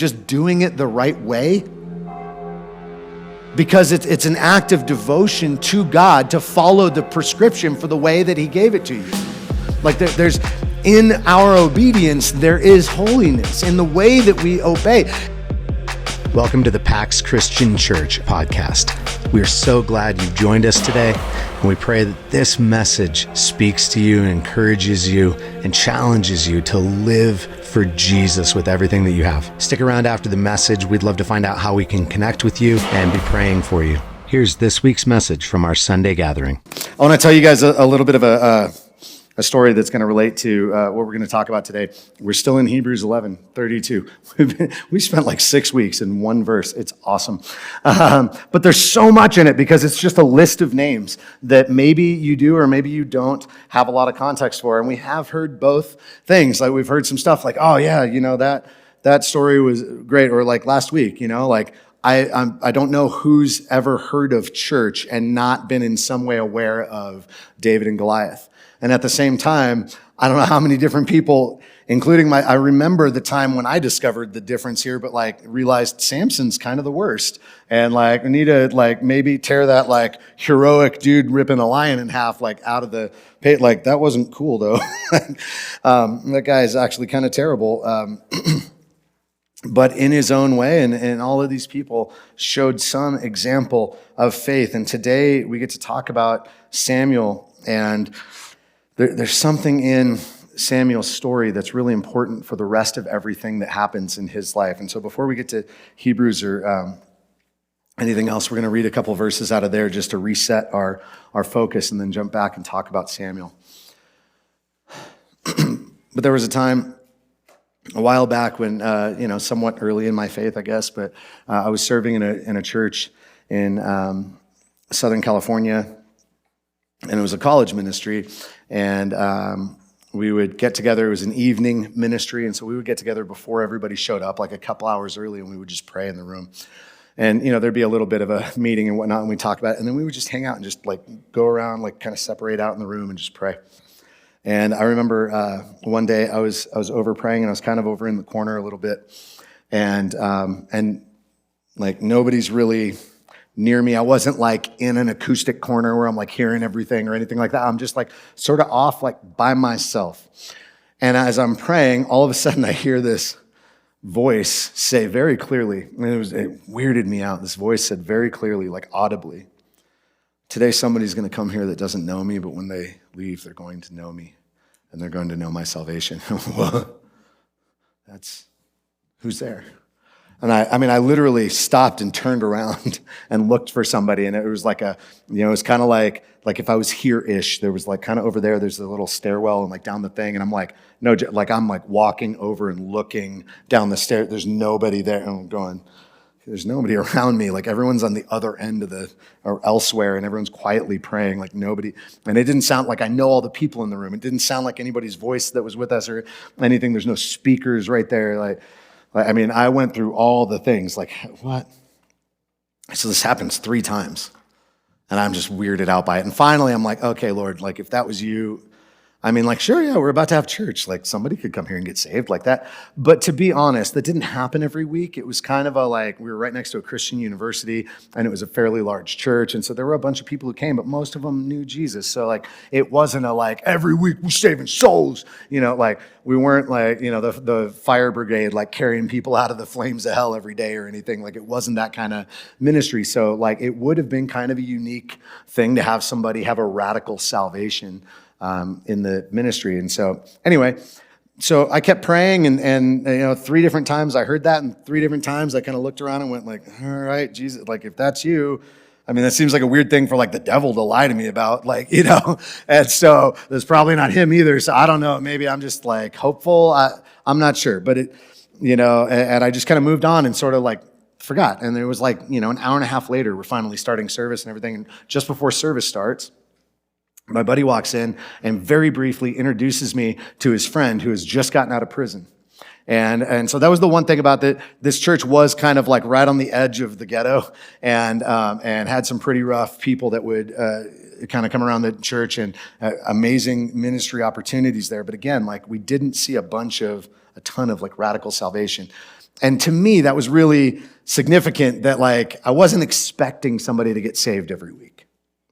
just doing it the right way, because it's an act of devotion to God to follow the prescription for the way that he gave it to you. Like there's in our obedience, there is holiness in the way that we obey. Welcome to the PAX Christian Church podcast. We are so glad you've joined us today, and we pray that this message speaks to you and encourages you and challenges you to live for Jesus with everything that you have. Stick around after the message. We'd love to find out how we can connect with you and be praying for you. Here's this week's message from our Sunday gathering. I want to tell you guys a little bit of a story that's going to relate to what we're going to talk about today. We're still in Hebrews 11:32. We spent like 6 weeks in one verse. It's awesome. But there's so much in it because it's just a list of names that maybe you do or maybe you don't have a lot of context for. And we have heard both things. Like we've heard some stuff like, oh yeah, you know, that story was great. Or like last week, you know, like I don't know who's ever heard of church and not been in some way aware of David and Goliath. And at the same time, I don't know how many different people, including I remember the time when I discovered the difference here, but like realized Samson's kind of the worst. And like, we need to like maybe tear that like heroic dude ripping a lion in half, like out of the pit. Like that wasn't cool though. That guy is actually kind of terrible. But in his own way, and all of these people showed some example of faith. And today we get to talk about Samuel, and there's something in Samuel's story that's really important for the rest of everything that happens in his life. And so before we get to Hebrews or anything else, we're going to read a couple verses out of there just to reset our focus and then jump back and talk about Samuel. But there was a time a while back when, somewhat early in my faith, I guess, but I was serving in a church in Southern California, and it was a college ministry, and we would get together. It was an evening ministry, and so we would get together before everybody showed up, like a couple hours early, and we would just pray in the room. And, you know, there'd be a little bit of a meeting and whatnot, and we'd talk about it, and then we would just hang out and just, like, go around, like, kind of separate out in the room and just pray. And I remember one day I was over praying, and I was kind of over in the corner a little bit, and like, nobody's really near me. I wasn't like in an acoustic corner where I'm like hearing everything or anything like that. I'm just like sort of off like by myself. And as I'm praying, all of a sudden I hear this voice say very clearly, and it weirded me out. This voice said very clearly, like audibly, today somebody's going to come here that doesn't know me, but when they leave, they're going to know me and they're going to know my salvation. That's who's there. And I literally stopped and turned around and looked for somebody. And it was like it was kind of like if I was here-ish, there was like kind of over there, there's a little stairwell and like down the thing. And I'm like, no, like I'm like walking over and looking down the stair. There's nobody there. And I'm going, there's nobody around me. Like everyone's on the other end of or elsewhere, and everyone's quietly praying, like nobody. And it didn't sound like I know all the people in the room. It didn't sound like anybody's voice that was with us or anything. There's no speakers right there. I went through all the things, like, what? So this happens 3 times, and I'm just weirded out by it. And finally, I'm like, okay, Lord, like, if that was you, sure, yeah, we're about to have church. Like, somebody could come here and get saved like that. But to be honest, that didn't happen every week. It was kind of we were right next to a Christian university, and it was a fairly large church. And so there were a bunch of people who came, but most of them knew Jesus. So, like, it wasn't every week we're saving souls. You know, like, we weren't like, you know, the fire brigade, like, carrying people out of the flames of hell every day or anything. Like, it wasn't that kind of ministry. So, like, it would have been kind of a unique thing to have somebody have a radical salvation in the ministry. And so anyway, so I kept praying and 3 different times I heard that, and 3 different times I kind of looked around and went like, all right, Jesus, like if that's you, that seems like a weird thing for like the devil to lie to me about, like, you know, and so there's probably not him either. So I don't know, maybe I'm just like hopeful. I'm not sure, but and I just kind of moved on and sort of like forgot. And it was like, an hour and a half later, we're finally starting service and everything. And just before service starts, my buddy walks in and very briefly introduces me to his friend who has just gotten out of prison. And so that was the one thing about this church was kind of like right on the edge of the ghetto and had some pretty rough people that would kind of come around the church and amazing ministry opportunities there. But again, like we didn't see a ton of like radical salvation. And to me, that was really significant that like I wasn't expecting somebody to get saved every week.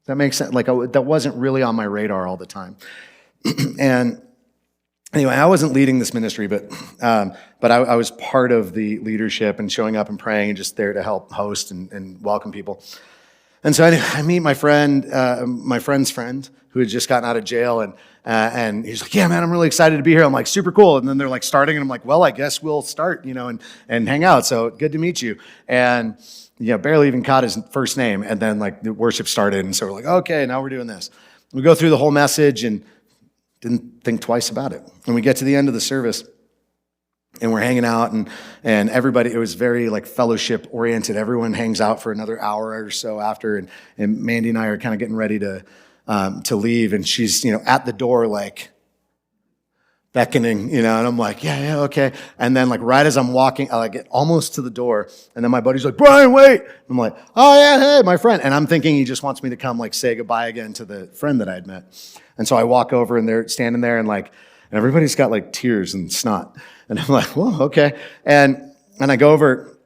That makes sense. Like that wasn't really on my radar all the time. And anyway, I wasn't leading this ministry, but I was part of the leadership and showing up and praying and just there to help host and welcome people. And so I meet my friend's friend who had just gotten out of jail, and he's like, "Yeah, man, I'm really excited to be here." I'm like, "Super cool." And then they're like starting, and I'm like, "Well, I guess we'll start, and hang out. So good to meet you." And barely even caught his first name, and then like the worship started, and so we're like, "Okay, now we're doing this." We go through the whole message and didn't think twice about it. And we get to the end of the service, and we're hanging out, and everybody, it was very like fellowship oriented. Everyone hangs out for another hour or so after, and Mandy and I are kind of getting ready to leave, and she's at the door like beckoning, and I'm like, yeah, okay. And then like right as I'm walking, I get almost to the door, and then my buddy's like, "Brian, wait!" I'm like, "Oh yeah, hey, my friend." And I'm thinking he just wants me to come like say goodbye again to the friend that I had met. And so I walk over, and they're standing there, and everybody's got like tears and snot. And I'm like, "Well, okay." And I go over,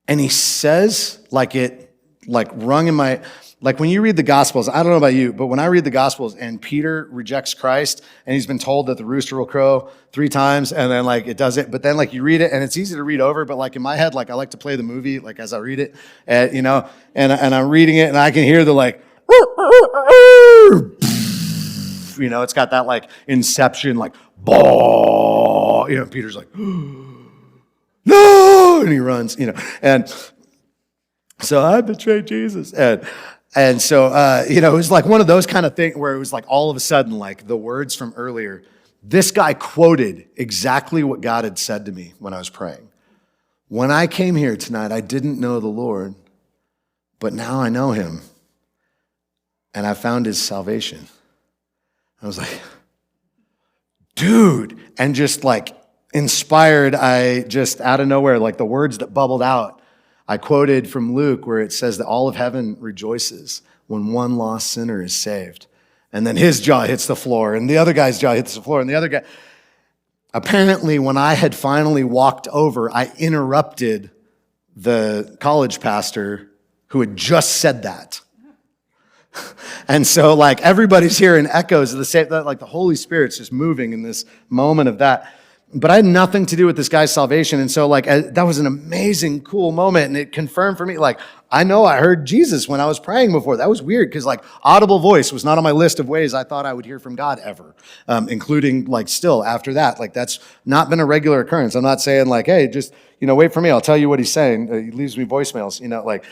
and he says like it like rung in my, like when you read the Gospels, I don't know about you, but when I read the Gospels and Peter rejects Christ and he's been told that the rooster will crow 3 times and then like it does it, but then like you read it and it's easy to read over, but like in my head, like I like to play the movie like as I read it, and I'm reading it and I can hear the like, it's got that like Inception, like, Peter's like, "No," and he runs, and so I betrayed Jesus. And so, it was like one of those kind of things where it was like all of a sudden, like the words from earlier, this guy quoted exactly what God had said to me when I was praying. "When I came here tonight, I didn't know the Lord, but now I know him, and I found his salvation." I was like, dude, and just like inspired, I just out of nowhere, like the words that bubbled out, I quoted from Luke where it says that all of heaven rejoices when one lost sinner is saved. And then his jaw hits the floor, and the other guy's jaw hits the floor, and the other guy. Apparently, when I had finally walked over, I interrupted the college pastor who had just said that. And so like everybody's hearing echoes of the same, like the Holy Spirit's just moving in this moment of that. But I had nothing to do with this guy's salvation. And so like that was an amazing, cool moment. And it confirmed for me, like, I know I heard Jesus when I was praying before. That was weird because like audible voice was not on my list of ways I thought I would hear from God ever, including like still after that. Like that's not been a regular occurrence. I'm not saying like, "Hey, just, wait for me. I'll tell you what he's saying." He leaves me voicemails, like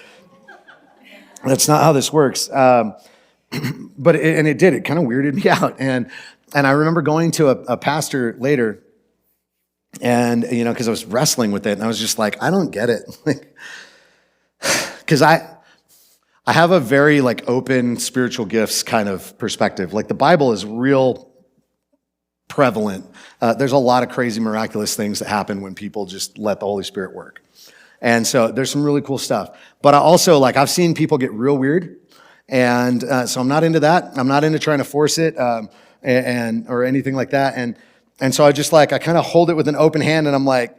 that's not how this works. But it did. It kind of weirded me out. And I remember going to a pastor later, and because I was wrestling with it, and I was just like, I don't get it, because I have a very like open spiritual gifts kind of perspective. Like the Bible is real prevalent. There's a lot of crazy miraculous things that happen when people just let the Holy Spirit work. And so there's some really cool stuff. But I also like I've seen people get real weird. And so I'm not into that. I'm not into trying to force it or anything like that. And so I just like, I kind of hold it with an open hand, and I'm like,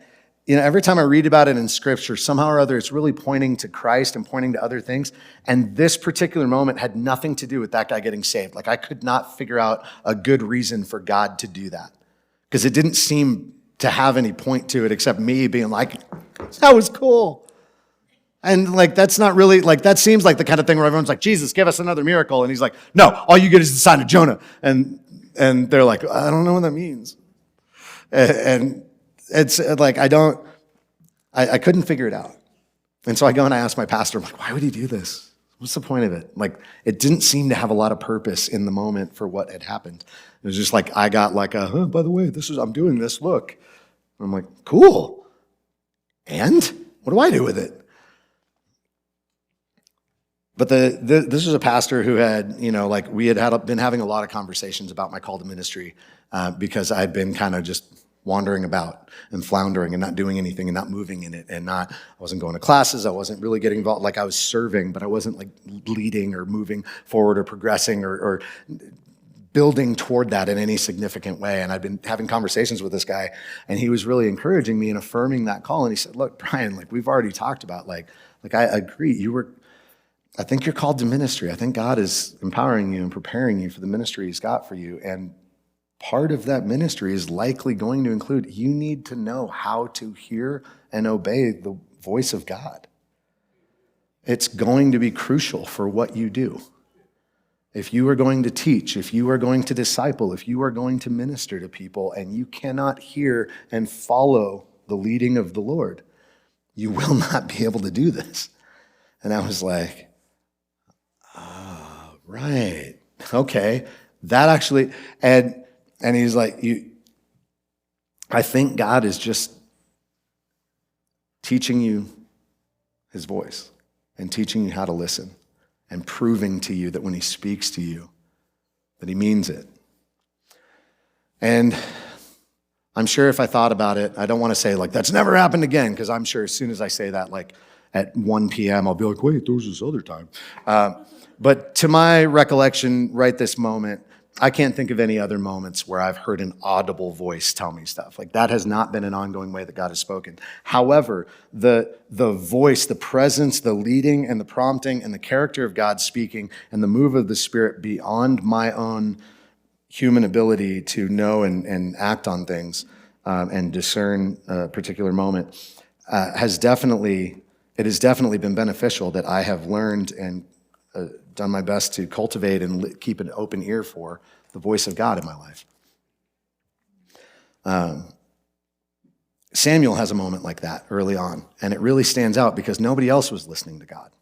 every time I read about it in Scripture, somehow or other, it's really pointing to Christ and pointing to other things. And this particular moment had nothing to do with that guy getting saved. Like I could not figure out a good reason for God to do that because it didn't seem to have any point to it except me being like, that was cool. And like, that's not really, like, that seems like the kind of thing where everyone's like, "Jesus, give us another miracle." And he's like, "No, all you get is the sign of Jonah." And they're like, "I don't know what that means." And it's like, I couldn't figure it out. And so I go and I ask my pastor, I'm like, "Why would he do this? What's the point of it?" Like, it didn't seem to have a lot of purpose in the moment for what had happened. It was just like, I got like by the way, I'm doing this, look. And I'm like, cool. And what do I do with it? But this was a pastor who had, like we had been having a lot of conversations about my call to ministry because I'd been kind of just wandering about and floundering and not doing anything and not moving in it and I wasn't going to classes. I wasn't really getting involved. Like I was serving, but I wasn't like leading or moving forward or progressing or building toward that in any significant way. And I've been having conversations with this guy, and he was really encouraging me and affirming that call. And he said, look, Brian, like we've already talked about, like I agree, I think you're called to ministry. I think God is empowering you and preparing you for the ministry he's got for you. And part of that ministry is likely going to include you need to know how to hear and obey the voice of God. It's going to be crucial for what you do. If you are going to teach, if you are going to disciple, if you are going to minister to people and you cannot hear and follow the leading of the Lord, you will not be able to do this. And I was like, oh, right, okay. That actually, and he's like, I think God is just teaching you his voice and teaching you how to listen and proving to you that when he speaks to you, that he means it. And I'm sure if I thought about it, I don't want to say like, that's never happened again, because I'm sure as soon as I say that, like at 1 p.m., I'll be like, wait, there was this other time. But to my recollection right this moment, I can't think of any other moments where I've heard an audible voice tell me stuff. Like that has not been an ongoing way that God has spoken. However, the voice, the presence, the leading and the prompting and the character of God speaking and the move of the Spirit beyond my own human ability to know and act on things and discern a particular moment has definitely been beneficial, that I have learned and done my best to cultivate and keep an open ear for the voice of God in my life. Samuel has a moment like that early on, and it really stands out because nobody else was listening to God.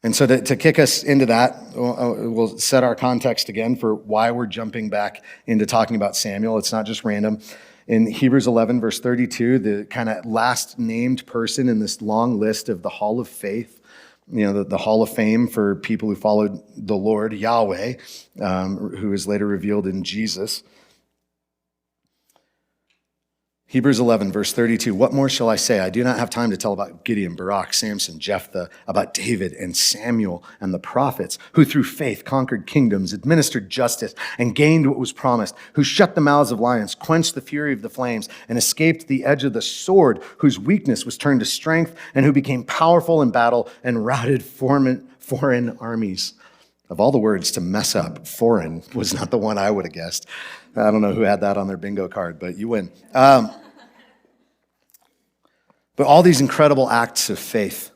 And so to kick us into that, we'll set our context again for why we're jumping back into talking about Samuel. It's not just random. In Hebrews 11, verse 32, the kind of last named person in this long list of the Hall of Faith, the Hall of Fame for people who followed the Lord, Yahweh, who is later revealed in Jesus. Hebrews 11, verse 32, what more shall I say? I do not have time to tell about Gideon, Barak, Samson, Jephthah, about David and Samuel and the prophets, who through faith conquered kingdoms, administered justice, and gained what was promised, who shut the mouths of lions, quenched the fury of the flames, and escaped the edge of the sword, whose weakness was turned to strength, and who became powerful in battle and routed foreign armies. Of all the words to mess up, foreign was not the one I would have guessed. I don't know who had that on their bingo card, but you win. But all these incredible acts of faith.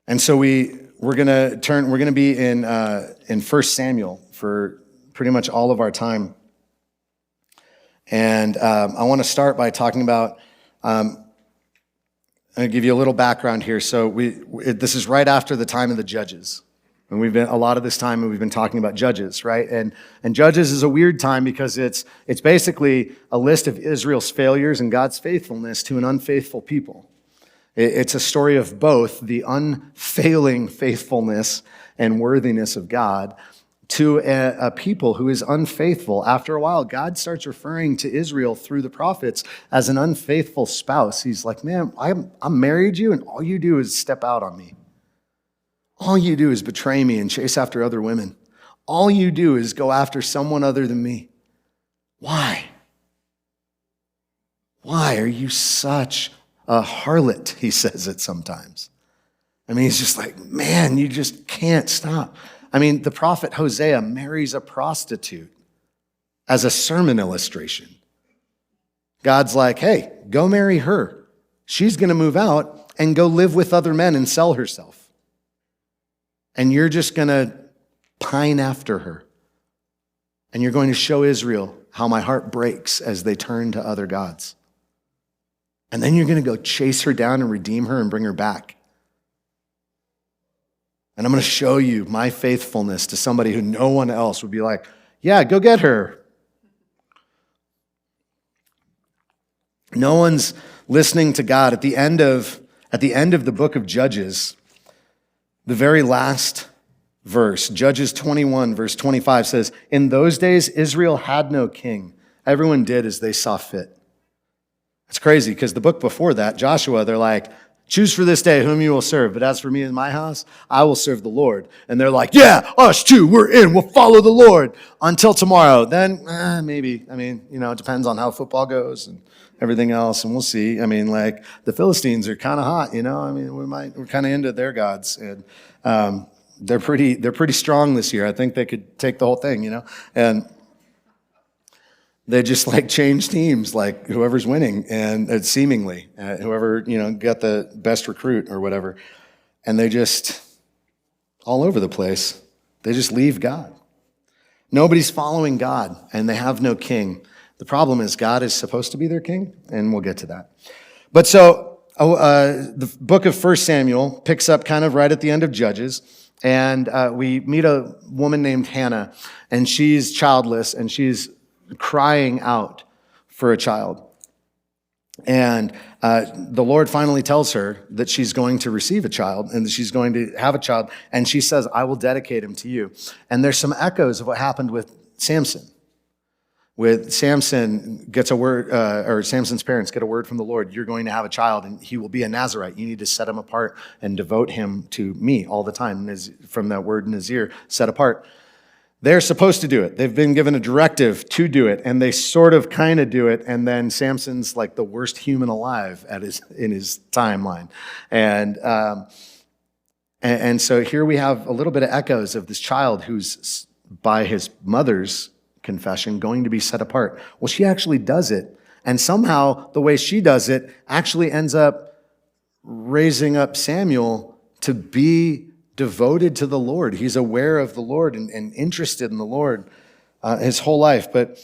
And so we're going to be in 1 Samuel for pretty much all of our time. And I want to start by talking about, I'm going to give you a little background here. So this is right after the time of the Judges. And we've been talking about Judges, right? And Judges is a weird time because it's basically a list of Israel's failures and God's faithfulness to an unfaithful people. It's a story of both the unfailing faithfulness and worthiness of God to a people who is unfaithful. After a while, God starts referring to Israel through the prophets as an unfaithful spouse. He's like, man, I'm married you, and all you do is step out on me. All you do is betray me and chase after other women. All you do is go after someone other than me. Why? Why are you such a harlot? He says it sometimes. I mean, he's just like, man, you just can't stop. I mean, the prophet Hosea marries a prostitute as a sermon illustration. God's like, hey, go marry her. She's going to move out and go live with other men and sell herself. And you're just going to pine after her. And you're going to show Israel how my heart breaks as they turn to other gods. And then you're going to go chase her down and redeem her and bring her back. And I'm going to show you my faithfulness to somebody who no one else would be like, yeah, go get her. No one's listening to God. At the end of the book of Judges, the very last verse, Judges 21, verse 25 says, in those days, Israel had no king. Everyone did as they saw fit. It's crazy because the book before that, Joshua, they're like, Choose for this day whom you will serve. But as for me and my house, I will serve the Lord. And they're like, yeah, us too. We're in. We'll follow the Lord until tomorrow. Then maybe. I mean, it depends on how football goes and everything else. And we'll see. I mean, like the Philistines are kind of hot, I mean, we're kind of into their gods. And they're pretty strong this year. I think they could take the whole thing, And they just change teams, whoever's winning, and seemingly whoever got the best recruit or whatever, and they just all over the place. They just leave God. Nobody's following God, and they have no king. The problem is God is supposed to be their king, and we'll get to that. But so the book of 1 Samuel picks up kind of right at the end of Judges, and we meet a woman named Hannah, and she's childless, and she's crying out for a child. And the Lord finally tells her that she's going to receive a child and that she's going to have a child. And she says, I will dedicate him to you. And there's some echoes of what happened with Samson. With Samson gets a word, or Samson's parents get a word from the Lord. You're going to have a child and he will be a Nazirite. You need to set him apart and devote him to me all the time. From that word Nazir, set apart. They're supposed to do it. They've been given a directive to do it, and they sort of kind of do it, and then Samson's like the worst human alive in his timeline. And so here we have a little bit of echoes of this child who's, by his mother's confession, going to be set apart. Well, she actually does it, and somehow the way she does it actually ends up raising up Samuel to be devoted to the Lord. He's aware of the Lord and interested in the Lord his whole life. But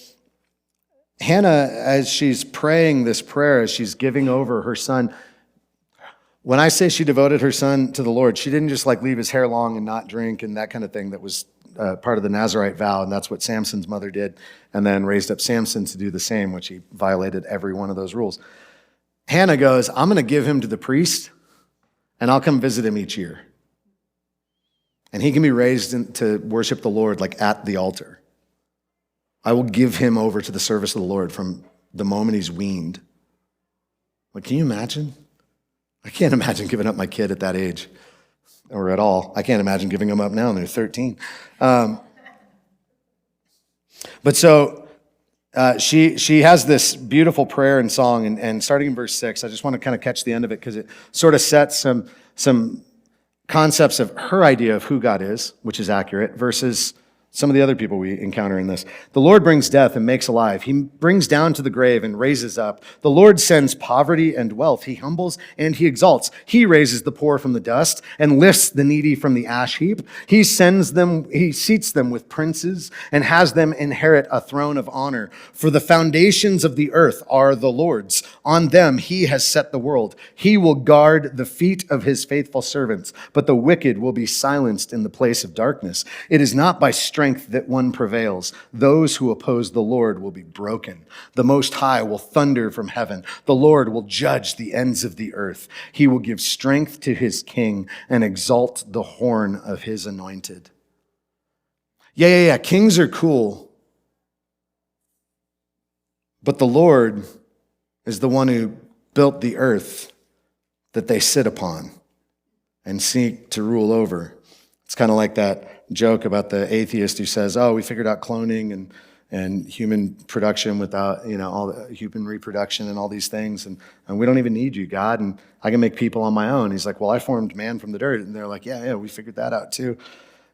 Hannah, as she's praying this prayer, as she's giving over her son, when I say she devoted her son to the Lord, she didn't just leave his hair long and not drink and that kind of thing that was part of the Nazirite vow, and that's what Samson's mother did, and then raised up Samson to do the same, which he violated every one of those rules. Hannah goes, I'm going to give him to the priest, and I'll come visit him each year. And he can be raised to worship the Lord at the altar. I will give him over to the service of the Lord from the moment he's weaned. Can you imagine? I can't imagine giving up my kid at that age, or at all. I can't imagine giving them up now, and they're 13. But so she has this beautiful prayer and song, and starting in verse 6, I just want to kind of catch the end of it because it sort of sets some concepts of her idea of who God is, which is accurate, versus some of the other people we encounter in this. The Lord brings death and makes alive. He brings down to the grave and raises up. The Lord sends poverty and wealth. He humbles and he exalts. He raises the poor from the dust and lifts the needy from the ash heap. He seats them with princes and has them inherit a throne of honor. For the foundations of the earth are the Lord's. On them he has set the world. He will guard the feet of his faithful servants, but the wicked will be silenced in the place of darkness. It is not by strength that one prevails. Those who oppose the Lord will be broken. The Most High will thunder from heaven. The Lord will judge the ends of the earth. He will give strength to his king and exalt the horn of his anointed. Yeah. Kings are cool. But the Lord is the one who built the earth that they sit upon and seek to rule over. It's kind of like that joke about the atheist who says, we figured out cloning and human production without, all the human reproduction and all these things. And we don't even need you, God. And I can make people on my own. He's like, well, I formed man from the dirt. And they're like, yeah, we figured that out too.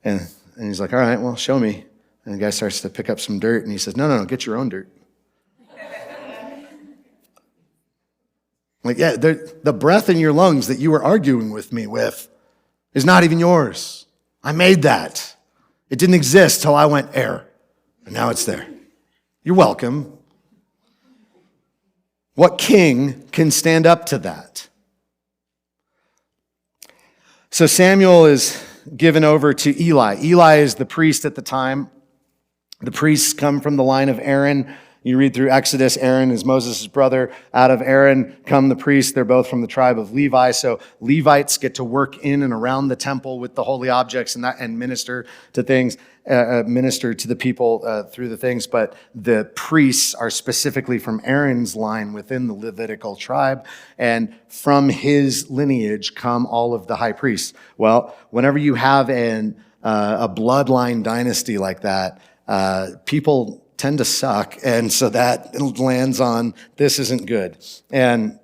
And he's like, all right, well, show me. And the guy starts to pick up some dirt. And he says, no, get your own dirt. The breath in your lungs that you were arguing with me with is not even yours. I made that. It didn't exist till I went air, and now it's there. You're welcome. What king can stand up to that? So Samuel is given over to Eli. Eli is the priest at the time. The priests come from the line of Aaron. You read through Exodus, Aaron is Moses' brother. Out of Aaron come the priests. They're both from the tribe of Levi. So Levites get to work in and around the temple with the holy objects and minister to things, minister to the people through the things. But the priests are specifically from Aaron's line within the Levitical tribe. And from his lineage come all of the high priests. Well, whenever you have a bloodline dynasty like that, people tend to suck, and so that lands on this isn't good. And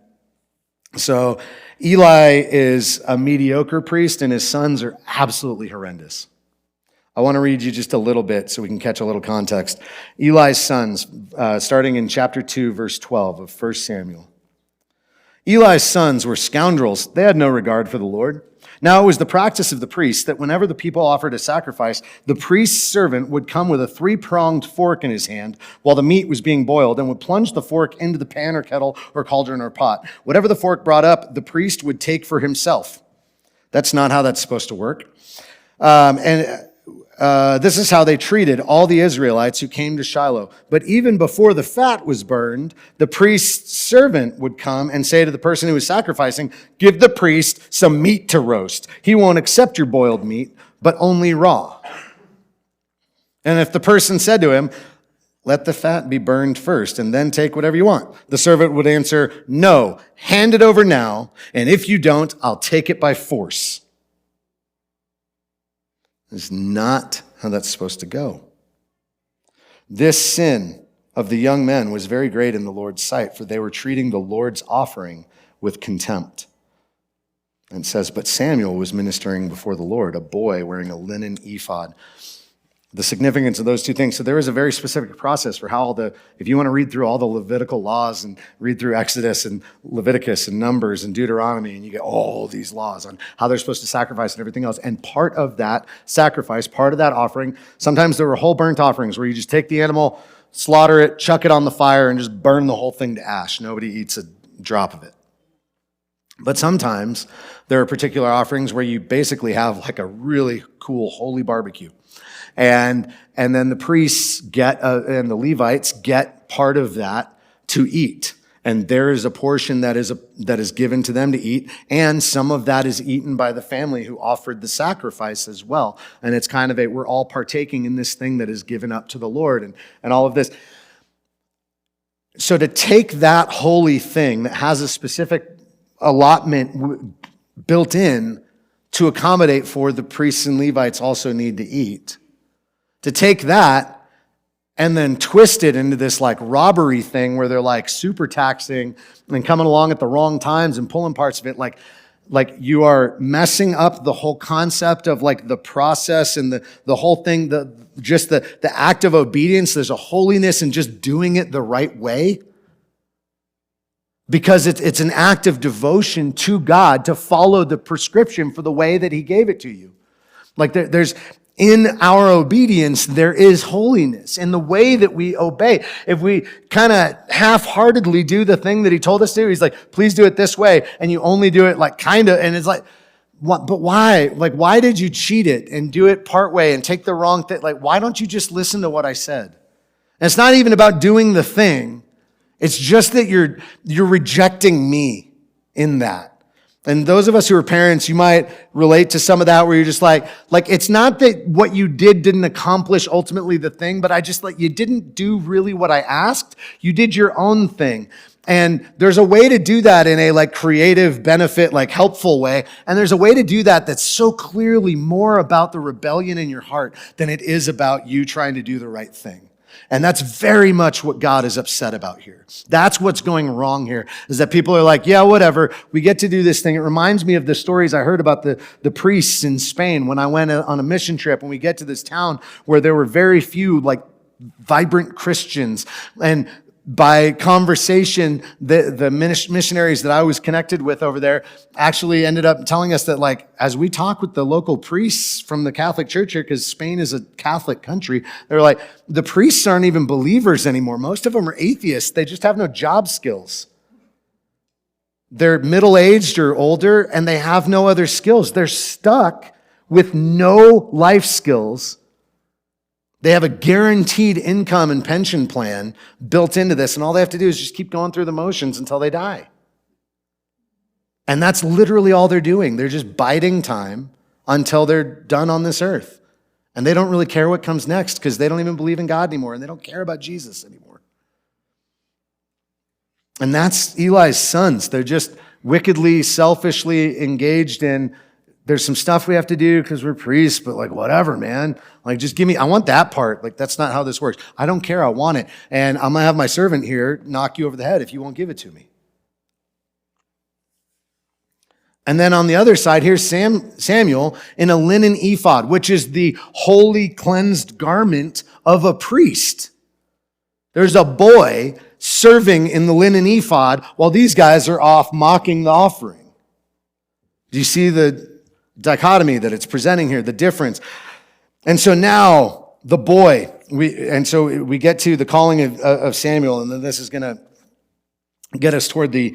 so Eli is a mediocre priest, and his sons are absolutely horrendous. I want to read you just a little bit so we can catch a little context. Eli's sons, starting in chapter 2, verse 12 of 1 Samuel. Eli's sons were scoundrels. They had no regard for the Lord. Now it was the practice of the priests that whenever the people offered a sacrifice, the priest's servant would come with a 3-pronged fork in his hand while the meat was being boiled and would plunge the fork into the pan or kettle or cauldron or pot. Whatever the fork brought up, the priest would take for himself. That's not how that's supposed to work. This is how they treated all the Israelites who came to Shiloh. But even before the fat was burned, the priest's servant would come and say to the person who was sacrificing, "Give the priest some meat to roast. He won't accept your boiled meat, but only raw." And if the person said to him, "Let the fat be burned first and then take whatever you want," the servant would answer, "No, hand it over now, and if you don't, I'll take it by force." It's not how that's supposed to go. This sin of the young men was very great in the Lord's sight, for they were treating the Lord's offering with contempt. And it says, but Samuel was ministering before the Lord, a boy wearing a linen ephod. The significance of those two things. So there is a very specific process for how if you want to read through all the Levitical laws and read through Exodus and Leviticus and Numbers and Deuteronomy, and you get all these laws on how they're supposed to sacrifice and everything else. And part of that sacrifice, part of that offering, sometimes there were whole burnt offerings where you just take the animal, slaughter it, chuck it on the fire, and just burn the whole thing to ash. Nobody eats a drop of it. But sometimes there are particular offerings where you basically have like a really cool holy barbecue. And then the priests and the Levites get part of that to eat. And there is a portion that is given to them to eat. And some of that is eaten by the family who offered the sacrifice as well. And it's kind of we're all partaking in this thing that is given up to the Lord and all of this. So to take that holy thing that has a specific allotment built in to accommodate for the priests and Levites also need to eat, to take that and then twist it into this like robbery thing where they're like super taxing and coming along at the wrong times and pulling parts of it, like you are messing up the whole concept of like the process and the whole thing, the act of obedience. There's a holiness in just doing it the right way, because it's an act of devotion to God to follow the prescription for the way that He gave it to you. Like there's in our obedience, there is holiness in the way that we obey. If we kind of half-heartedly do the thing that He told us to, He's like, please do it this way. And you only do it like kind of, and it's like, what? But why? Like, why did you cheat it and do it part way and take the wrong thing? Like, why don't you just listen to what I said? And it's not even about doing the thing. It's just that you're rejecting me in that. And those of us who are parents, you might relate to some of that where you're just like it's not that what you didn't accomplish ultimately the thing, but I just you didn't do really what I asked. You did your own thing. And there's a way to do that in a creative benefit, helpful way. And there's a way to do that that's so clearly more about the rebellion in your heart than it is about you trying to do the right thing. And that's very much what God is upset about here. That's what's going wrong here, is that people are like, yeah, whatever, we get to do this thing. It reminds me of the stories I heard about the priests in Spain when I went on a mission trip, and we get to this town where there were very few vibrant Christians. And by conversation, the missionaries that I was connected with over there actually ended up telling us that, as we talk with the local priests from the Catholic Church here, because Spain is a Catholic country, they're like, the priests aren't even believers anymore. Most of them are atheists. They just have no job skills. They're middle-aged or older, and they have no other skills. They're stuck with no life skills They have a guaranteed income and pension plan built into this, and all they have to do is just keep going through the motions until they die. And that's literally all they're doing. They're just biding time until they're done on this earth. And they don't really care what comes next because they don't even believe in God anymore, and they don't care about Jesus anymore. And that's Eli's sons. They're just wickedly, selfishly engaged in, there's some stuff we have to do because we're priests, but like, whatever, man. Like, just give me, I want that part. Like, that's not how this works. I don't care, I want it. And I'm going to have my servant here knock you over the head if you won't give it to me. And then on the other side, here's Samuel in a linen ephod, which is the holy cleansed garment of a priest. There's a boy serving in the linen ephod while these guys are off mocking the offering. Do you see the dichotomy that it's presenting here, the difference? And so now the boy, we get to the calling of Samuel, and then this is going to get us toward the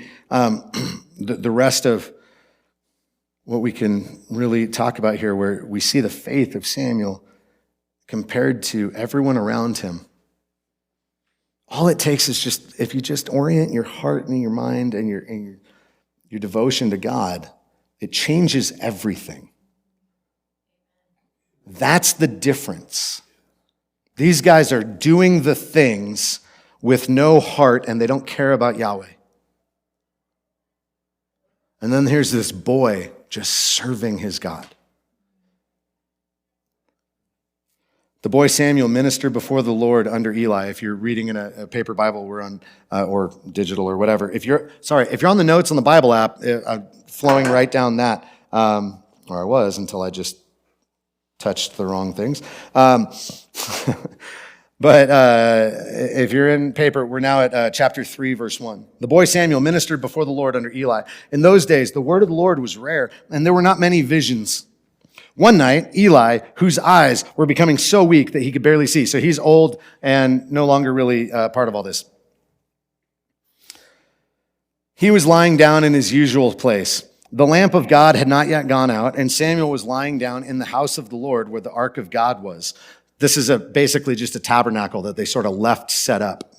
rest of what we can really talk about here, where we see the faith of Samuel compared to everyone around him. All it takes is just, if you just orient your heart and your mind and your devotion to God, it changes everything. That's the difference. These guys are doing the things with no heart, and they don't care about Yahweh. And then here's this boy just serving his God. The boy Samuel ministered before the Lord under Eli. If you're reading in a paper Bible, we're on, or digital or whatever. If you're on the notes on the Bible app, I'm flowing right down that, or I was until I just touched the wrong things. But if you're in paper, we're now at chapter 3, verse 1. The boy Samuel ministered before the Lord under Eli. In those days, the word of the Lord was rare, and there were not many visions. One night, Eli, whose eyes were becoming so weak that he could barely see, so he's old and no longer really part of all this. He was lying down in his usual place. The lamp of God had not yet gone out, and Samuel was lying down in the house of the Lord where the ark of God was. This is basically just a tabernacle that they sort of left set up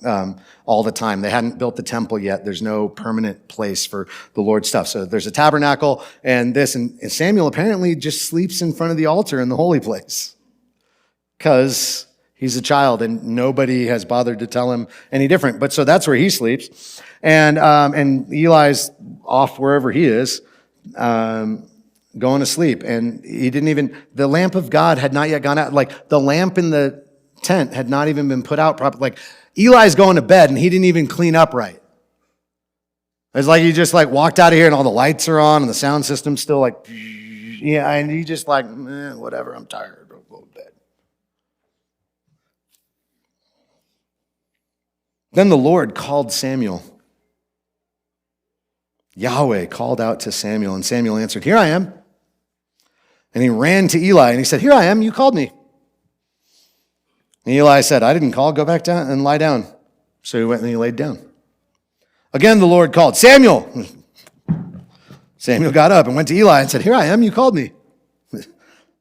all the time. They hadn't built the temple yet. There's no permanent place for the Lord's stuff. So there's a tabernacle and Samuel apparently just sleeps in front of the altar in the holy place because he's a child and nobody has bothered to tell him any different. But so that's where he sleeps. And Eli's off wherever he is, going to sleep. And the lamp of God had not yet gone out. Like, the lamp in the tent had not even been put out properly. Like, Eli's going to bed and he didn't even clean up right. It's like he just walked out of here and all the lights are on and the sound system's still yeah, and he just whatever, I'm tired, I'll go to bed. Then the Lord called Samuel. Yahweh called out to Samuel, and Samuel answered, "Here I am." And he ran to Eli, and he said, "Here I am, you called me." And Eli said, "I didn't call, go back down and lie down." So he went and he laid down. Again, the Lord called, "Samuel." Samuel got up and went to Eli and said, "Here I am, you called me."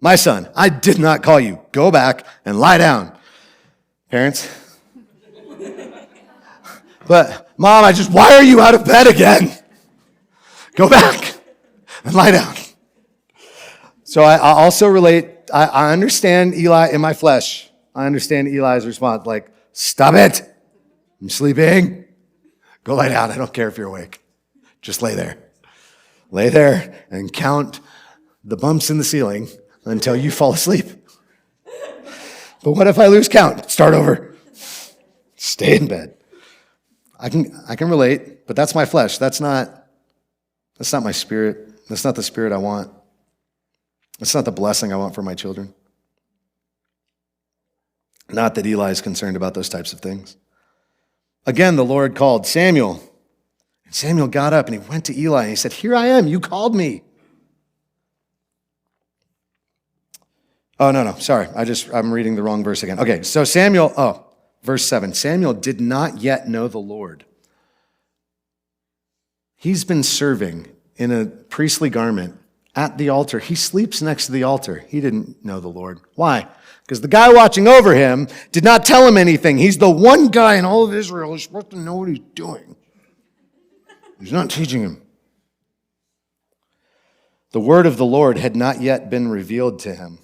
"My son, I did not call you. Go back and lie down." Parents? "But Mom, why are you out of bed again? Go back and lie down." So I also relate, I understand Eli in my flesh. I understand Eli's response, "Stop it. I'm sleeping. Go lie down. I don't care if you're awake. Just lay there. Lay there and count the bumps in the ceiling until you fall asleep. But what if I lose count? Start over. Stay in bed." I can relate, but that's my flesh. That's not my spirit. That's not the spirit I want. That's not the blessing I want for my children. Not that Eli is concerned about those types of things. Again, the Lord called, "Samuel." And Samuel got up and he went to Eli and he said, "Here I am, you called me." Oh, no, sorry. I'm reading the wrong verse again. Okay, so verse 7. Samuel did not yet know the Lord. He's been serving in a priestly garment at the altar. He sleeps next to the altar. He didn't know the Lord. Why? Because the guy watching over him did not tell him anything. He's the one guy in all of Israel who's supposed to know what he's doing. He's not teaching him. The word of the Lord had not yet been revealed to him.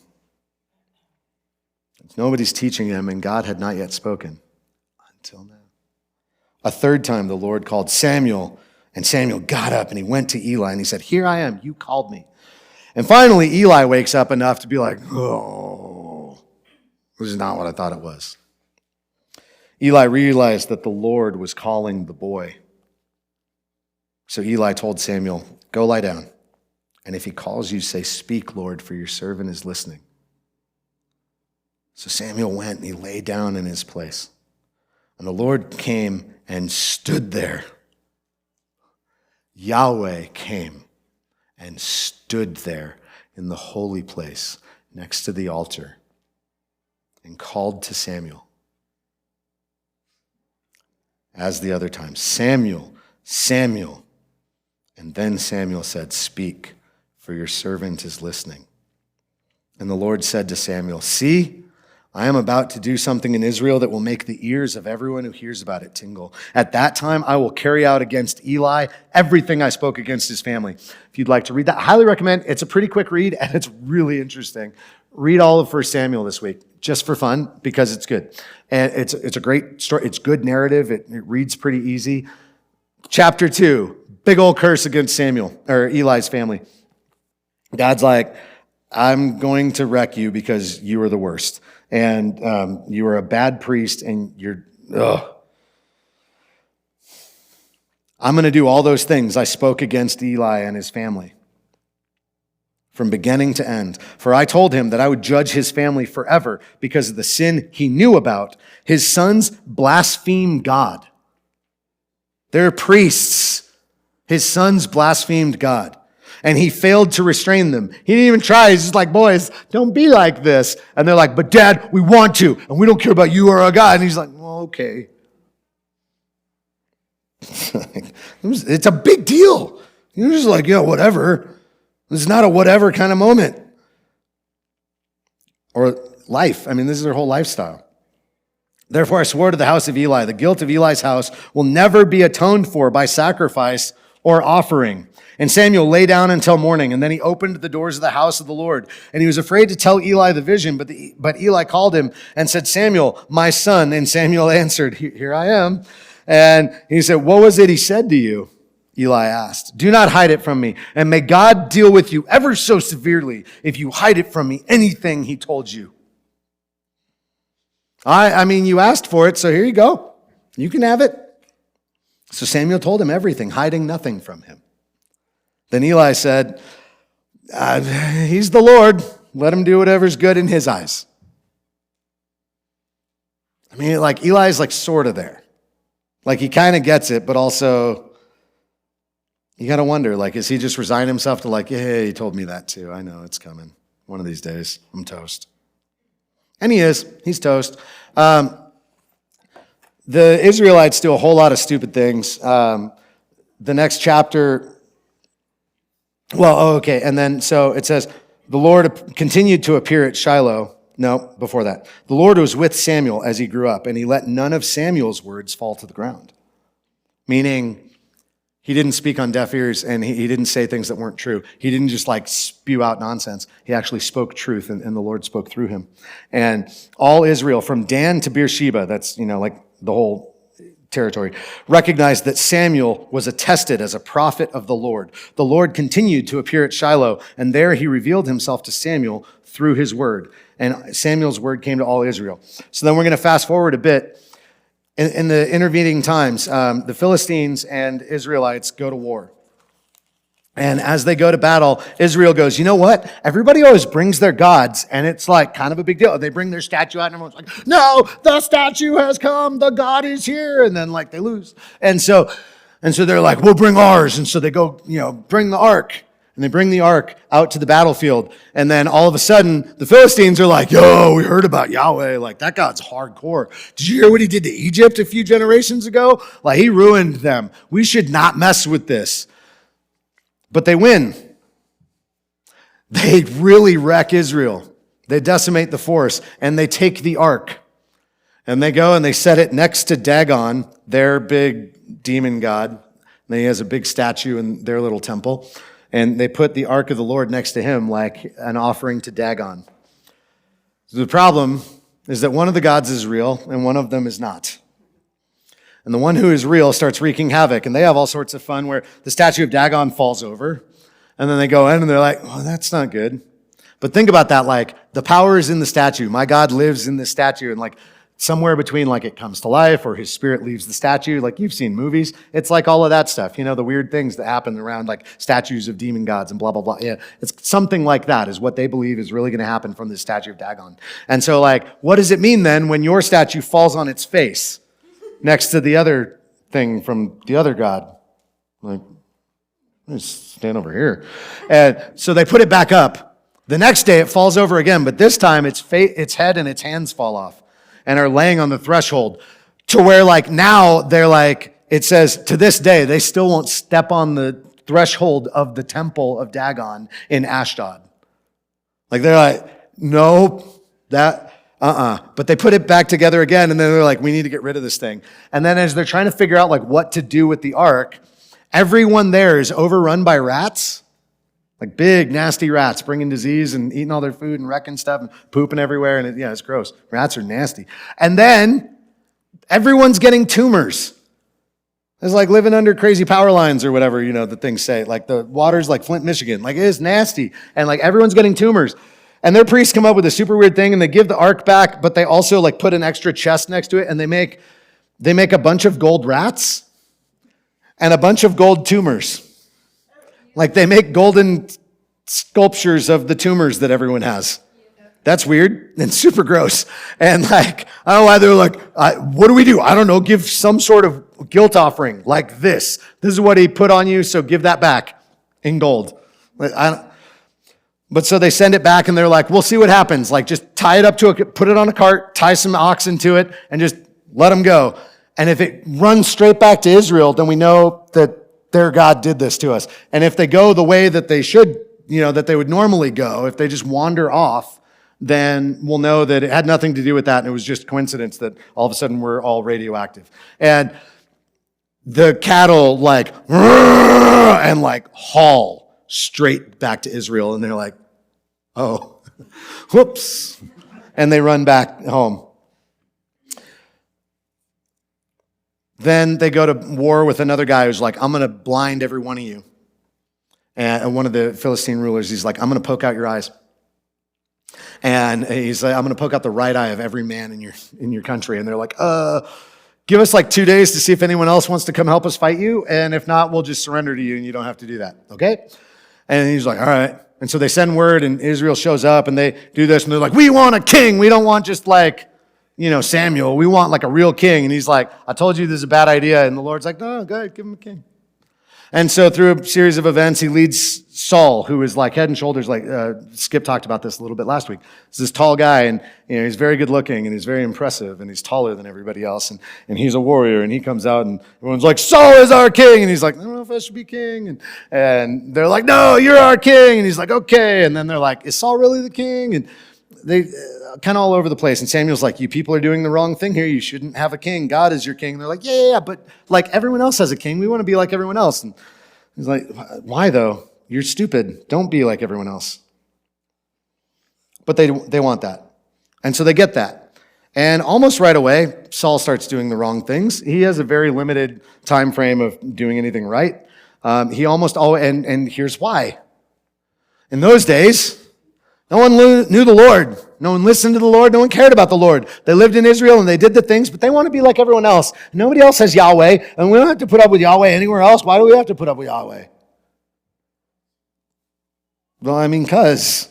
Nobody's teaching him, and God had not yet spoken until now. A third time the Lord called Samuel, and Samuel got up and he went to Eli and he said, "Here I am, you called me." And finally, Eli wakes up enough to be like, "Oh, this is not what I thought it was." Eli realized that the Lord was calling the boy. So Eli told Samuel, "Go lie down. And if he calls you, say, 'Speak, Lord, for your servant is listening.'" So Samuel went and he lay down in his place. And the Lord came and stood there. Yahweh came and stood there in the holy place next to the altar and called to Samuel. As the other time, "Samuel, Samuel." And then Samuel said, "Speak, for your servant is listening." And the Lord said to Samuel, "See, I am about to do something in Israel that will make the ears of everyone who hears about it tingle. At that time, I will carry out against Eli everything I spoke against his family." If you'd like to read that, I highly recommend. It's a pretty quick read, and it's really interesting. Read all of 1 Samuel this week, just for fun, because it's good. And it's a great story. It's good narrative. It reads pretty easy. Chapter 2, big old curse against Samuel, or Eli's family. God's like, "I'm going to wreck you because you are the worst. And you are a bad priest, and I'm going to do all those things I spoke against Eli and his family from beginning to end. For I told him that I would judge his family forever because of the sin he knew about. His sons blaspheme God. They're priests. His sons blasphemed God. And he failed to restrain them. He didn't even try. He's just like, "Boys, don't be like this." And they're like, "But Dad, we want to, and we don't care about you or our God." And he's like, "Well, okay." It's a big deal. You're just like, "Yeah, whatever." This is not a whatever kind of moment. Or life. I mean, this is their whole lifestyle. "Therefore I swore to the house of Eli, the guilt of Eli's house will never be atoned for by sacrifice or offering." And Samuel lay down until morning, and then he opened the doors of the house of the Lord. And he was afraid to tell Eli the vision, but Eli called him and said, "Samuel, my son." And Samuel answered, "Here I am." And he said, "What was it he said to you?" Eli asked. "Do not hide it from me, and may God deal with you ever so severely if you hide it from me, anything he told you." I mean, you asked for it, so here you go. You can have it. So Samuel told him everything, hiding nothing from him. Then Eli said, "He's the Lord. Let him do whatever's good in his eyes." I mean, like Eli's like sort of there. Like he kind of gets it, but also you got to wonder, like, is he just resigned himself to like, "Yeah, he told me that too. I know it's coming. One of these days, I'm toast." And he is. He's toast. The Israelites do a whole lot of stupid things. The next chapter... And then, so it says, the Lord continued to appear at Shiloh. No, before that. The Lord was with Samuel as he grew up, and he let none of Samuel's words fall to the ground. Meaning, he didn't speak on deaf ears, and he didn't say things that weren't true. He didn't just like spew out nonsense. He actually spoke truth, and the Lord spoke through him. And all Israel, from Dan to Beersheba, that's, like the whole territory, recognized that Samuel was attested as a prophet of the Lord. The Lord continued to appear at Shiloh, and there he revealed himself to Samuel through his word. And Samuel's word came to all Israel. So then we're going to fast forward a bit. In the intervening times, the Philistines and Israelites go to war. And as they go to battle, Israel goes, "You know what? Everybody always brings their gods, and it's like kind of a big deal. They bring their statue out, and everyone's like, 'No, the statue has come. The God is here.' And then like they lose. And so they're like, 'We'll bring ours.' And so they go, bring the ark. And they bring the ark out to the battlefield. And then all of a sudden, the Philistines are like, 'Yo, we heard about Yahweh. Like, that God's hardcore. Did you hear what he did to Egypt a few generations ago? Like, he ruined them. We should not mess with this.' But they win. they really wreck Israel. They decimate the force, and they take the ark. And they go and they set it next to Dagon, their big demon god. And he has a big statue in their little temple. And they put the ark of the Lord next to him like an offering to Dagon. So the problem is that one of the gods is real and one of them is not. And the one who is real starts wreaking havoc. And they have all sorts of fun where the statue of Dagon falls over. And then they go in and they're like, oh, that's not good. But think about that, like the power is in the statue. My God lives in this statue. And like somewhere between like it comes to life or his spirit leaves the statue. Like you've seen movies. It's like all of that stuff. You know, the weird things that happen around like statues of demon gods and blah, blah, blah. Yeah, it's something like that is what they believe is really going to happen from this statue of Dagon. And so like, what does it mean then when your statue falls on its face next to the other thing from the other god? Like, just stand over here. And so they put it back up. The next day it falls over again, but this time its head and its hands fall off and are laying on the threshold to where like now they're like, it says to this day, they still won't step on the threshold of the temple of Dagon in Ashdod. Like they're like, no, but they put it back together again and then they're like, we need to get rid of this thing. And then as they're trying to figure out like what to do with the ark, everyone there is overrun by rats. Like big, nasty rats bringing disease and eating all their food and wrecking stuff and pooping everywhere. And it's gross. Rats are nasty. And then everyone's getting tumors. It's like living under crazy power lines or whatever, the things say. Like the water's like Flint, Michigan. Like it is nasty. And like everyone's getting tumors. And their priests come up with a super weird thing and they give the ark back, but they also like put an extra chest next to it and they make a bunch of gold rats and a bunch of gold tumors. Like they make golden sculptures of the tumors that everyone has. That's weird and super gross. And like, I don't know why they're like, what do we do? I don't know. Give some sort of guilt offering like this. This is what he put on you, so give that back in gold. But so they send it back and they're like, we'll see what happens. Like just tie it up put it on a cart, tie some oxen to it, and just let them go. And if it runs straight back to Israel, then we know that their God did this to us. And if they go the way that they should, that they would normally go, if they just wander off, then we'll know that it had nothing to do with that. And it was just coincidence that all of a sudden we're all radioactive. And the cattle like, and like haul straight back to Israel. And they're like, oh, whoops. And they run back home. Then they go to war with another guy who's like, I'm going to blind every one of you. And one of the Philistine rulers, he's like, I'm going to poke out your eyes. And he's like, I'm going to poke out the right eye of every man in your country. And they're like, give us like 2 days to see if anyone else wants to come help us fight you. And if not, we'll just surrender to you and you don't have to do that. Okay? And he's like, all right. And so they send word and Israel shows up and they do this. And they're like, we want a king. We don't want just like, Samuel, we want like a real king. And he's like, I told you this is a bad idea. And the Lord's like, no, go ahead, give him a king. And so through a series of events, he leads Saul, who is like head and shoulders, like Skip talked about this a little bit last week. He's this tall guy, and he's very good looking, and he's very impressive, and he's taller than everybody else, and he's a warrior, and he comes out, and everyone's like, Saul is our king, and he's like, I don't know if I should be king, and they're like, no, you're our king, and he's like, okay, and then they're like, is Saul really the king? And they kind of all over the place. And Samuel's like, you people are doing the wrong thing here. You shouldn't have a king. God is your king. And they're like, yeah, but like everyone else has a king. We want to be like everyone else. And he's like, why though? You're stupid. Don't be like everyone else. But they want that. And so they get that. And almost right away, Saul starts doing the wrong things. He has a very limited time frame of doing anything right. He almost always, and here's why. In those days, no one knew the Lord. No one listened to the Lord. No one cared about the Lord. They lived in Israel and they did the things, but they want to be like everyone else. Nobody else has Yahweh, and we don't have to put up with Yahweh anywhere else. Why do we have to put up with Yahweh? Well, because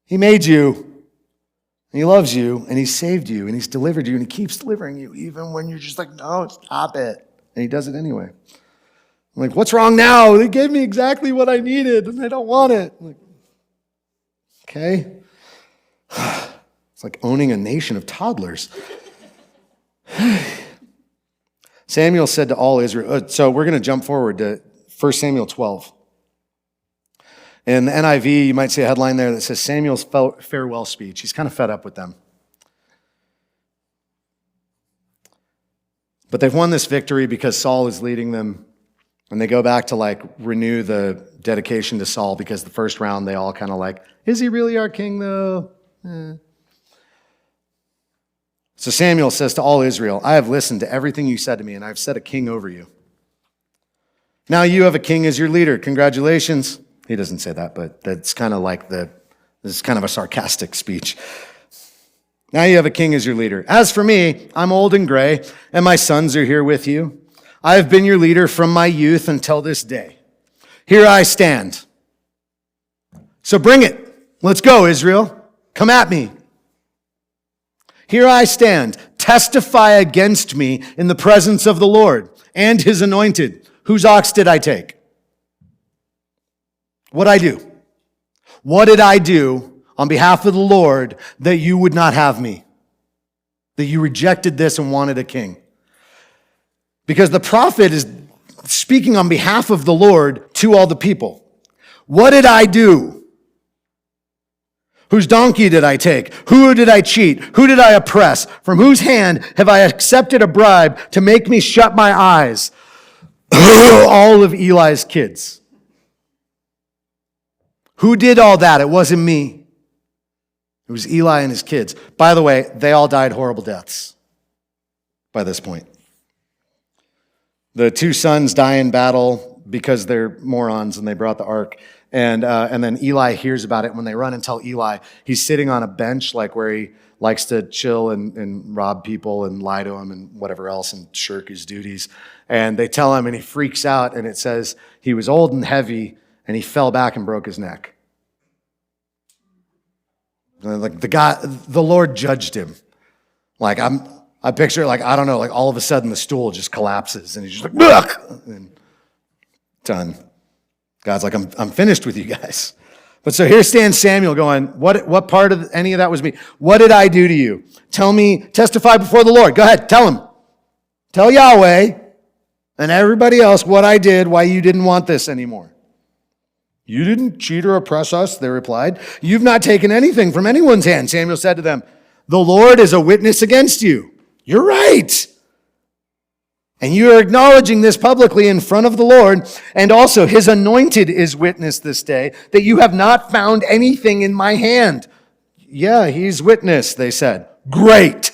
he made you, and he loves you, and he saved you, and he's delivered you, and he keeps delivering you, even when you're just like, no, stop it. And he does it anyway. I'm like, what's wrong now? They gave me exactly what I needed, and I don't want it. I'm like, okay. It's like owning a nation of toddlers. Samuel said to all Israel, so we're going to jump forward to 1 Samuel 12. In the NIV, you might see a headline there that says Samuel's farewell speech. He's kind of fed up with them. But they've won this victory because Saul is leading them. And they go back to renew the dedication to Saul because the first round they all kind of is he really our king though? So Samuel says to all Israel, I have listened to everything you said to me, and I've set a king over you. Now you have a king as your leader. Congratulations. He doesn't say that, but that's kind of this is kind of a sarcastic speech. Now you have a king as your leader. As for me, I'm old and gray, and my sons are here with you. I have been your leader from my youth until this day. Here I stand. So bring it. Let's go, Israel. Come at me. Here I stand. Testify against me in the presence of the Lord and his anointed. Whose ox did I take? What'd I do? What did I do on behalf of the Lord that you would not have me? That you rejected this and wanted a king? Because the prophet is speaking on behalf of the Lord to all the people. What did I do? Whose donkey did I take? Who did I cheat? Who did I oppress? From whose hand have I accepted a bribe to make me shut my eyes? All of Eli's kids. Who did all that? It wasn't me. It was Eli and his kids. By the way, they all died horrible deaths by this point. The two sons die in battle because they're morons and they brought the ark. And then Eli hears about it. When they run and tell Eli, he's sitting on a bench where he likes to chill and rob people and lie to them and whatever else and shirk his duties. And they tell him and he freaks out, and it says he was old and heavy and he fell back and broke his neck. The Lord judged him. I picture I don't know, all of a sudden the stool just collapses and he's just ugh! And done. God's I'm finished with you guys. But so here stands Samuel going, what part of any of that was me? What did I do to you? Tell me, testify before the Lord. Go ahead, tell him. Tell Yahweh and everybody else what I did, why you didn't want this anymore. You didn't cheat or oppress us, they replied. You've not taken anything from anyone's hand. Samuel said to them, the Lord is a witness against you. You're right. And you are acknowledging this publicly in front of the Lord, and also his anointed is witness this day, that you have not found anything in my hand. Yeah, he's witness, they said. Great.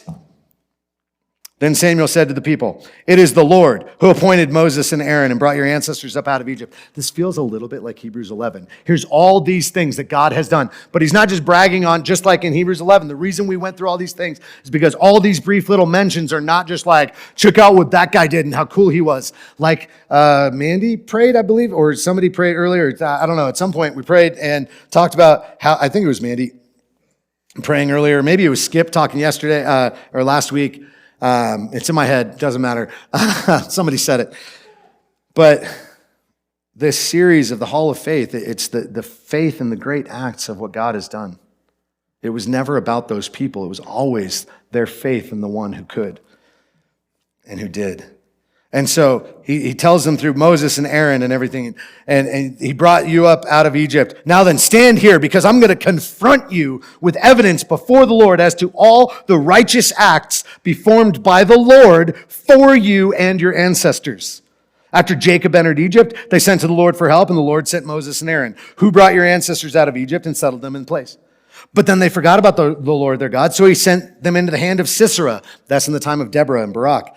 Then Samuel said to the people, it is the Lord who appointed Moses and Aaron and brought your ancestors up out of Egypt. This feels a little bit like Hebrews 11. Here's all these things that God has done. But he's not just bragging on, just like in Hebrews 11. The reason we went through all these things is because all these brief little mentions are not just check out what that guy did and how cool he was. Mandy prayed, I believe, or somebody prayed earlier. I don't know. At some point we prayed and talked about how, I think it was Mandy praying earlier. Maybe it was Skip talking yesterday or last week. It's in my head, doesn't matter. Somebody said it. But this series of the Hall of Faith, it's the faith and the great acts of what God has done. It was never about those people. It was always their faith in the one who could and who did. And so he tells them through Moses and Aaron and everything, and he brought you up out of Egypt. Now then, stand here, because I'm going to confront you with evidence before the Lord as to all the righteous acts performed by the Lord for you and your ancestors. After Jacob entered Egypt, they sent to the Lord for help, and the Lord sent Moses and Aaron, who brought your ancestors out of Egypt and settled them in place. But then they forgot about the Lord their God, so he sent them into the hand of Sisera. That's in the time of Deborah and Barak,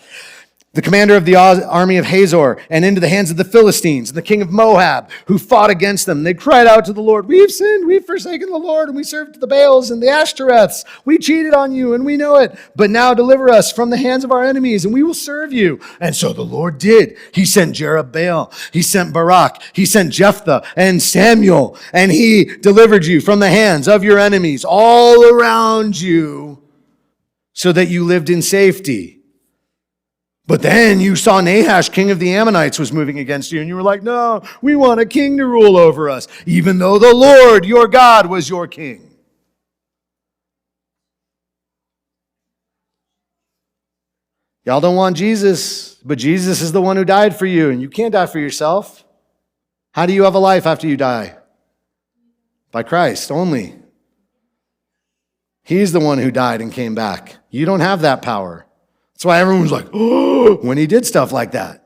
the commander of the army of Hazor, and into the hands of the Philistines, and the king of Moab, who fought against them. They cried out to the Lord, we've sinned, we've forsaken the Lord, and we served the Baals and the Ashtoreths. We cheated on you, and we know it. But now deliver us from the hands of our enemies, and we will serve you. And so the Lord did. He sent Jerubbaal, he sent Barak, he sent Jephthah, and Samuel, and he delivered you from the hands of your enemies all around you, so that you lived in safety. But then you saw Nahash, king of the Ammonites, was moving against you, and you were like, no, we want a king to rule over us, even though the Lord, your God, was your king. Y'all don't want Jesus, but Jesus is the one who died for you, and you can't die for yourself. How do you have a life after you die? By Christ only. He's the one who died and came back. You don't have that power. That's why everyone's like, oh, when he did stuff like that.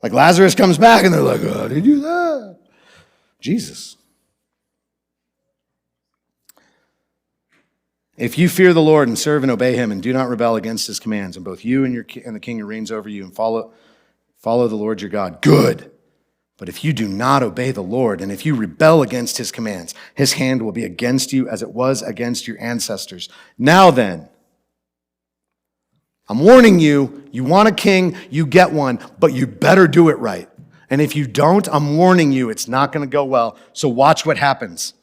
Like Lazarus comes back and they're like, oh, how did he do that? Jesus. If you fear the Lord and serve and obey him and do not rebel against his commands, and both you and the king who reigns over you and follow the Lord your God, good. But if you do not obey the Lord, and if you rebel against his commands, his hand will be against you as it was against your ancestors. Now then, I'm warning you, you want a king, you get one, but you better do it right. And if you don't, I'm warning you, it's not going to go well. So watch what happens.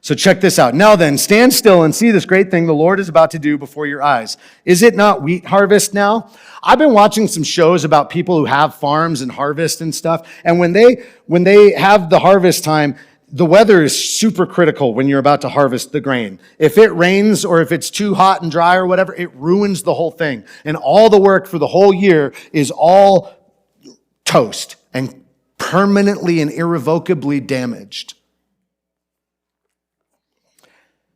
So check this out. Now then, stand still and see this great thing the Lord is about to do before your eyes. Is it not wheat harvest now? I've been watching some shows about people who have farms and harvest and stuff. And when they have the harvest time, the weather is super critical when you're about to harvest the grain. If it rains or if it's too hot and dry or whatever, it ruins the whole thing. And all the work for the whole year is all toast and permanently and irrevocably damaged.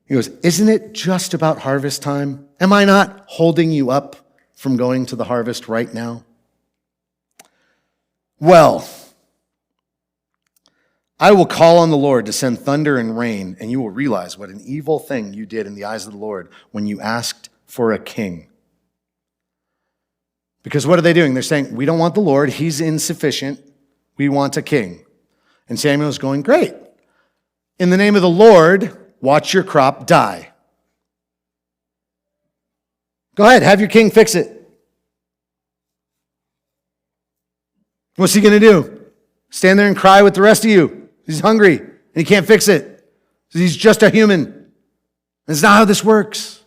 He goes, isn't it just about harvest time? Am I not holding you up from going to the harvest right now? Well, I will call on the Lord to send thunder and rain, and you will realize what an evil thing you did in the eyes of the Lord when you asked for a king. Because what are they doing? They're saying, we don't want the Lord. He's insufficient. We want a king. And Samuel's going, great. In the name of the Lord, watch your crop die. Go ahead, have your king fix it. What's he going to do? Stand there and cry with the rest of you. He's hungry and he can't fix it. He's just a human. That's not how this works.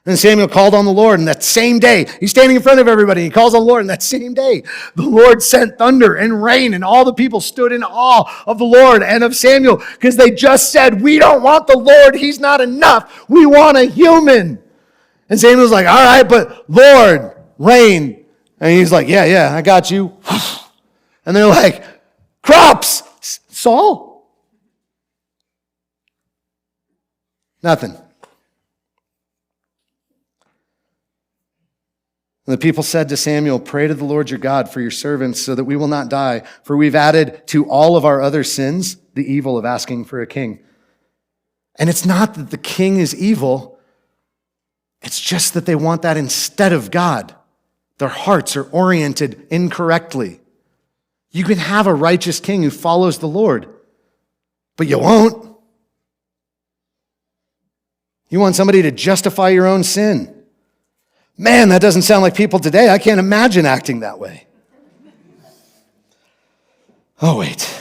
And Samuel called on the Lord, and that same day, he's standing in front of everybody, he calls on the Lord, and that same day, the Lord sent thunder and rain, and all the people stood in awe of the Lord and of Samuel, because they just said, we don't want the Lord, he's not enough, we want a human. And Samuel's like, all right, but Lord, rain. And he's like, yeah, I got you. And they're like, crops, Saul? Nothing. And the people said to Samuel, pray to the Lord your God for your servants so that we will not die, for we've added to all of our other sins the evil of asking for a king. And it's not that the king is evil, it's just that they want that instead of God. Their hearts are oriented incorrectly. You can have a righteous king who follows the Lord, but you won't. You want somebody to justify your own sin. Man, that doesn't sound like people today. I can't imagine acting that way. Oh, wait.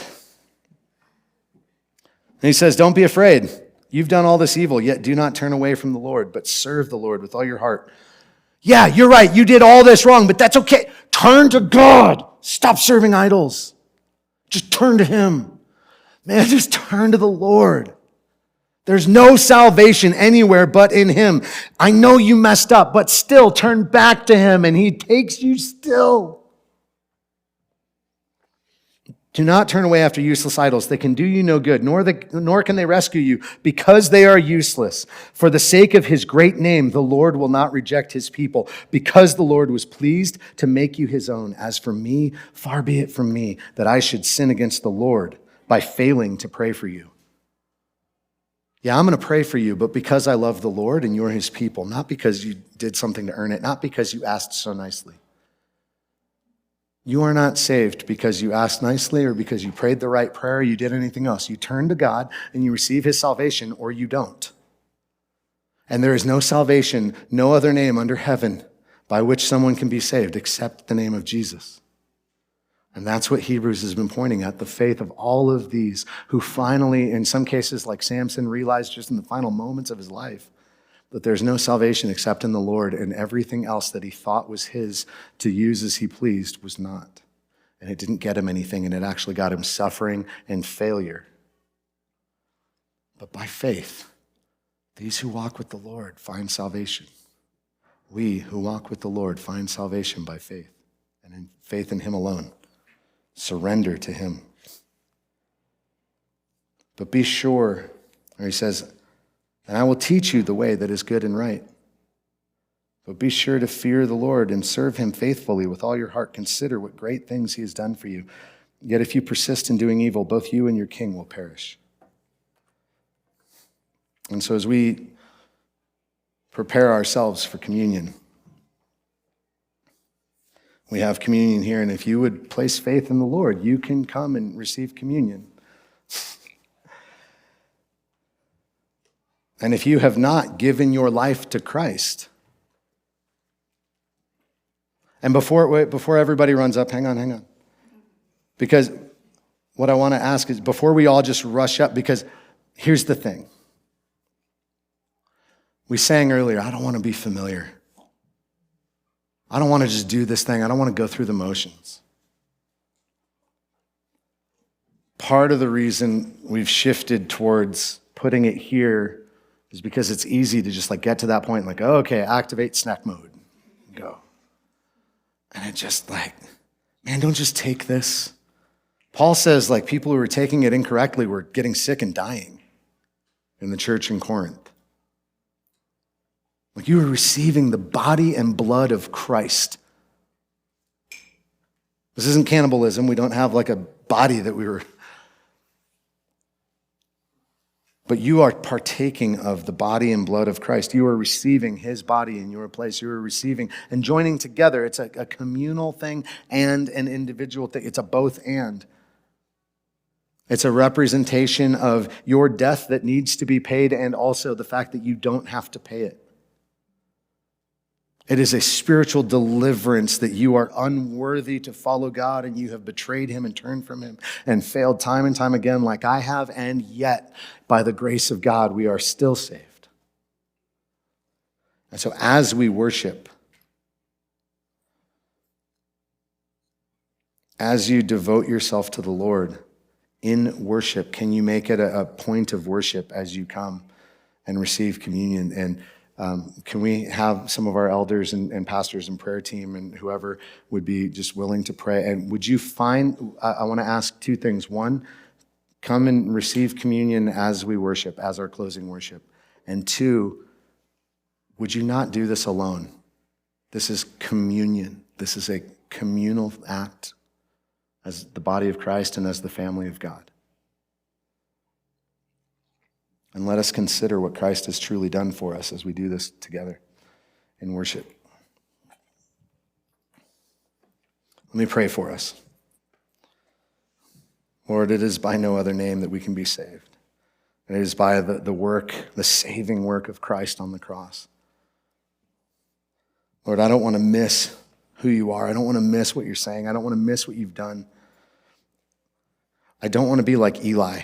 And he says, don't be afraid. You've done all this evil, yet do not turn away from the Lord, but serve the Lord with all your heart. Yeah, you're right. You did all this wrong, but that's okay. Turn to God. Stop serving idols. Just turn to him. Man, just turn to the Lord. There's no salvation anywhere but in him. I know you messed up, but still turn back to him and he takes you still. Do not turn away after useless idols. They can do you no good, nor can they rescue you because they are useless. For the sake of his great name, the Lord will not reject his people because the Lord was pleased to make you his own. As for me, far be it from me that I should sin against the Lord by failing to pray for you. Yeah, I'm going to pray for you, but because I love the Lord and you're his people, not because you did something to earn it, not because you asked so nicely. You are not saved because you asked nicely or because you prayed the right prayer or you did anything else. You turn to God and you receive his salvation or you don't. And there is no salvation, no other name under heaven by which someone can be saved except the name of Jesus. And that's what Hebrews has been pointing at, the faith of all of these who finally, in some cases like Samson, realized just in the final moments of his life that there's no salvation except in the Lord, and everything else that he thought was his to use as he pleased was not. And it didn't get him anything, and it actually got him suffering and failure. But by faith, these who walk with the Lord find salvation. We who walk with the Lord find salvation by faith, and in faith in him alone. Surrender to him. But be sure, or he says, and I will teach you the way that is good and right. But be sure to fear the Lord and serve him faithfully with all your heart. Consider what great things he has done for you. Yet if you persist in doing evil, both you and your king will perish. And so as we prepare ourselves for communion, we have communion here, and if you would place faith in the Lord, you can come and receive communion. And if you have not given your life to Christ, and before everybody runs up, hang on. Because what I want to ask is, before we all just rush up, because here's the thing. We sang earlier, I don't want to be familiar. I don't want to just do this thing. I don't want to go through the motions. Part of the reason we've shifted towards putting it here is because it's easy to just get to that point, oh, okay, activate snack mode, go. And it just man, don't just take this. Paul says people who were taking it incorrectly were getting sick and dying in the church in Corinth. You were receiving the body and blood of Christ. This isn't cannibalism. We don't have a body that we were. But you are partaking of the body and blood of Christ. You are receiving his body in your place. You are receiving and joining together. It's a communal thing and an individual thing. It's a both and. It's a representation of your death that needs to be paid and also the fact that you don't have to pay it. It is a spiritual deliverance that you are unworthy to follow God and you have betrayed him and turned from him and failed time and time again like I have, and yet by the grace of God we are still saved. And so as we worship, as you devote yourself to the Lord in worship, can you make it a point of worship as you come and receive communion? And can we have some of our elders and pastors and prayer team and whoever would be just willing to pray? And would you I want to ask two things. One, come and receive communion as we worship, as our closing worship. And two, would you not do this alone? This is communion. This is a communal act as the body of Christ and as the family of God. And let us consider what Christ has truly done for us as we do this together in worship. Let me pray for us. Lord, it is by no other name that we can be saved. It is by the saving work of Christ on the cross. Lord, I don't want to miss who you are. I don't want to miss what you're saying. I don't want to miss what you've done. I don't want to be like Eli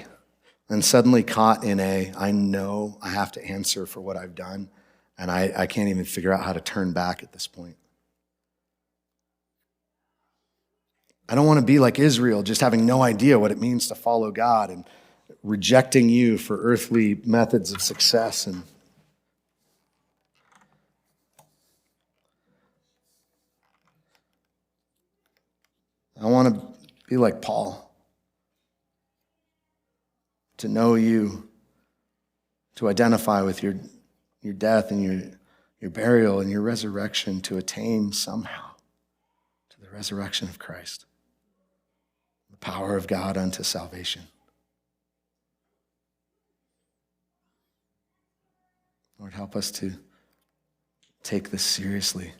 and suddenly caught in I know I have to answer for what I've done, and I can't even figure out how to turn back at this point. I don't want to be like Israel, just having no idea what it means to follow God and rejecting you for earthly methods of success. And I want to be like Paul, to know you, to identify with your death and your burial and your resurrection, to attain somehow to the resurrection of Christ, the power of God unto salvation. Lord, help us to take this seriously,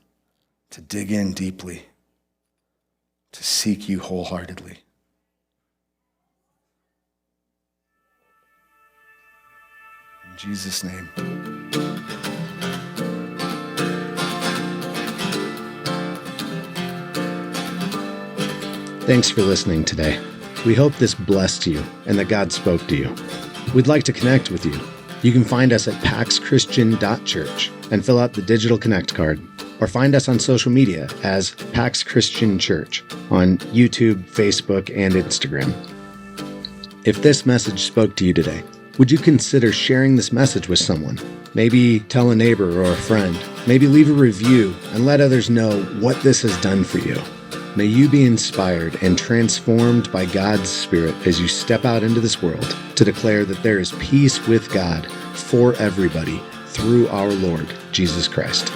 to dig in deeply, to seek you wholeheartedly. In Jesus' name. Thanks for listening today. We hope this blessed you and that God spoke to you. We'd like to connect with you. You can find us at paxchristian.church and fill out the digital connect card, or find us on social media as PAX Christian Church on YouTube, Facebook, and Instagram. If this message spoke to you today, would you consider sharing this message with someone? Maybe tell a neighbor or a friend. Maybe leave a review and let others know what this has done for you. May you be inspired and transformed by God's Spirit as you step out into this world to declare that there is peace with God for everybody through our Lord Jesus Christ.